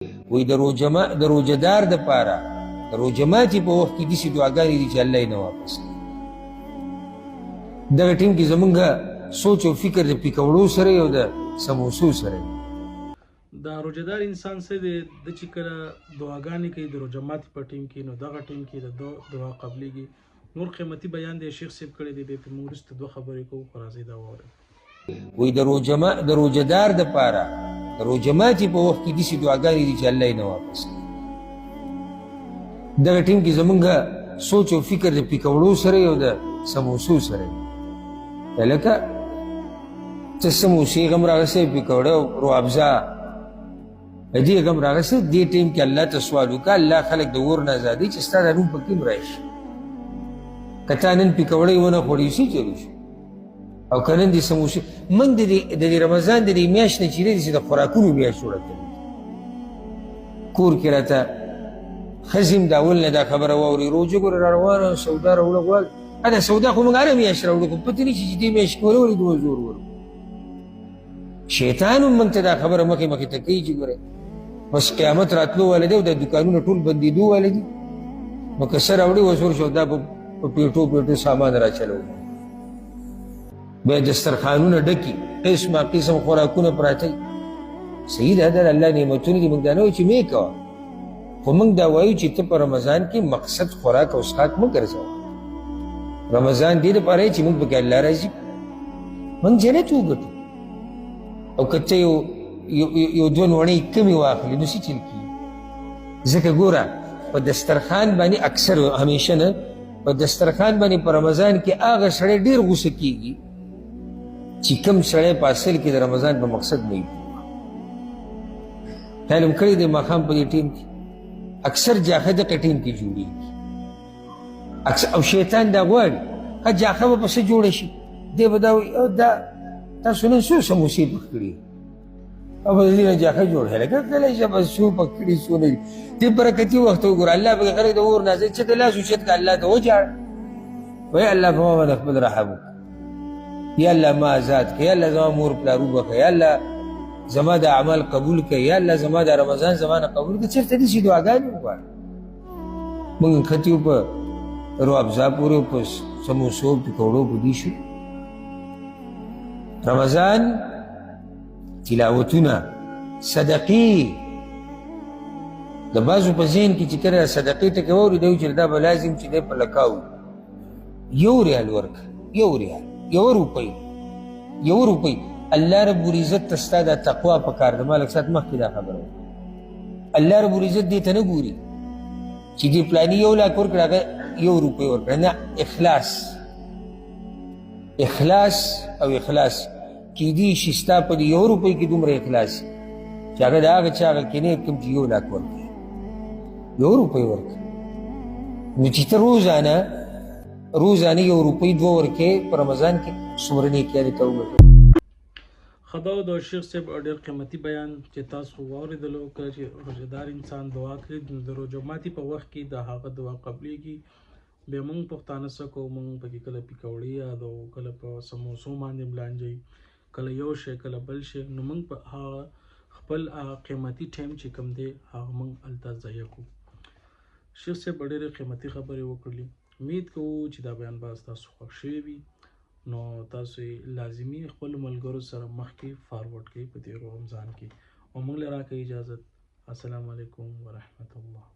وی د روجهدار دپاره د روجه ماتي په وخت کې داسې دعاګانې دي چې الله یې نه واپس کوي. دغه ټیم کې زمونږ سوچ او فکر د پیکوړو سره او د سموسو سره. دا روجهدار انسان څه دی د چې کله دعاګانې کوي د روجه ماتي په ټیم کې، نو دغه ټیم کې د دعا قبلېږي. نور قیمتي بیان دی شیخ صاحب کړی دی، بیا پرې موږ وروسته دوه خبرې کوو، خو راځئ دا واورئ. وی د روجهدار دپاره د روجه ماتي په وخت کې داسې دعاګانې دي چې الله یې نه واپس کوي. دغه ټیم کې زمونږ سوچ او فکر د پیکوړو سره او د سموسو سره. لکه ته سموسې غم راغسې، پیکوړه او روابزه دې غم راغسې، دې ټیم کې الله ته سوال وکړه، الله خلک د اور نه ازادوي چې ستا دا نوم په کې هم راشي. که تا نن پیکوړی ونه خوړې یو څه چلو شي، او که نن دې سموسې. موږ د دې رمضان د دې میاشت نه چې دی د خوراکونو میاشت جوړه کړې. کور کې راته ښځې هم د اول نه دا خبره واوري، روژه ګوره را روانه سودا راوړه غواړي. دا سودا خو موږ هره میاشت راوړو، خو پته نه شي چې دې میاشت کې ولې دومره زور ورو. شیطان هم موږ ته دا خبره مخې ته کوي چې ګوره بس قیامت راتلو والی دی او دا دوکانونه ټول بندېدو والی دي، نو که څه راوړي اوس ورشه دا په پیټو سامان را چلو. بیا دسترخوانونه ډکي، قسمه قسم خوراکونه پراته وي. صحیح ده، دا الله نعمتونه دي، موږ دا نه وایو چې مې کوه، خو موږ دا وایو چې ته په رمضان کې مقصد خوراک او څښاک مه ګرځوه. رمضان دې دپاره چې موږ پکې الله راضي موږ جنت وګټو. او که ته یو دوه نوڼۍ کمې واخلي نو څه چل کېږي؟ ځکه ګوره په دسترخوان باندې اکثر همیشه نه په دسترخوان باندې په رمضان کې هغه سړی ډېر غوسه کېږي چې کوم سړی په اصل کې د رمضان په مقصد نه وي. خیال هم کړی دی ماښام په دې ټیم کې اکثر جاخه دغه ټیم کې جوړېږي، او شیطان دا غواړي ښه جاخه به په څه جوړه شي، دی به دا وایي دا تاسو نن څو سموسې پخ کړي، او به د دې نه جاخه جوړه لکه کله چې به څو پخ کړي څو نه دي. دې برکتي وخت وګوره، الله به خلک د اور نازل چې ته لاس اوچت کړه، الله ته وجاړه، وایي الله په ما باندې خپل رحم وکړه، یا الله ما آزاد کړه، یا الله زما مور پلار وبخښه، یا الله زما د اعمال قبول کړه، یا الله زما د رمضان زما نه قبول کړه. چېرته داسې دعاګانې وغواړه. موږ نښتي وو په روابزه پورې، په سموسو پکوړو په دې شو. رمضان تلاوتونه صدقې د بعضو په ذهن کې چې کله صدقې ټکې واوري دی چې دا به لازم چې دی په لکاو 1 ریال ورکړه، 1 ریال، 1 روپۍ. الله رب العزت ته ستا دا تقوا پکار ده. ما لږ ساعت مخکې دا خبره وکړه. الله رب العزت دې ته نه ګوري چې دې پلاني 1 لاک ورکړه هغه 1 روپۍ ورکړه، نه، اخلاص او اخلاص کیدی شي ستا په دې 1 روپۍ کې دومره اخلاص چې هغه د هغه چا هغه کې نه کوم چې 1 لاک ورکړي، 1 روپۍ ورکړي. نو چې ته روزانه 1 روپۍ 2 ورکړې په رمضان کې څومره نیکیانې ته وګټې. ښه دا د شیخ صاحب ډېر قیمتي بیان چې تاسو واورېدلو. کله چې روژهدار انسان دعا کوي نو د روژه ماتي په وخت کې د هغه دعا قبلېږي. بیا موږ پښتانه څه کوو، موږ پکې کله پیکوړې یادوو، کله په سموسو باندې ملانجوي، کله یو شی کله بل شی. نو موږ په هغه خپل قیمتي ټایم چې کوم دی هغه موږ هلته ضایع کوو. شیخ صاحب ډېرې قیمتي خبرې وکړلې. امید کوو چې دا بیان به ستاسو خوښ شوی وي. نو تاسو یې لازمي خپلو ملګرو سره مخکې فارورډ کړئ په دې رمضان کې. او موږ له راکړئ اجازت. السلام علیکم ورحمة الله.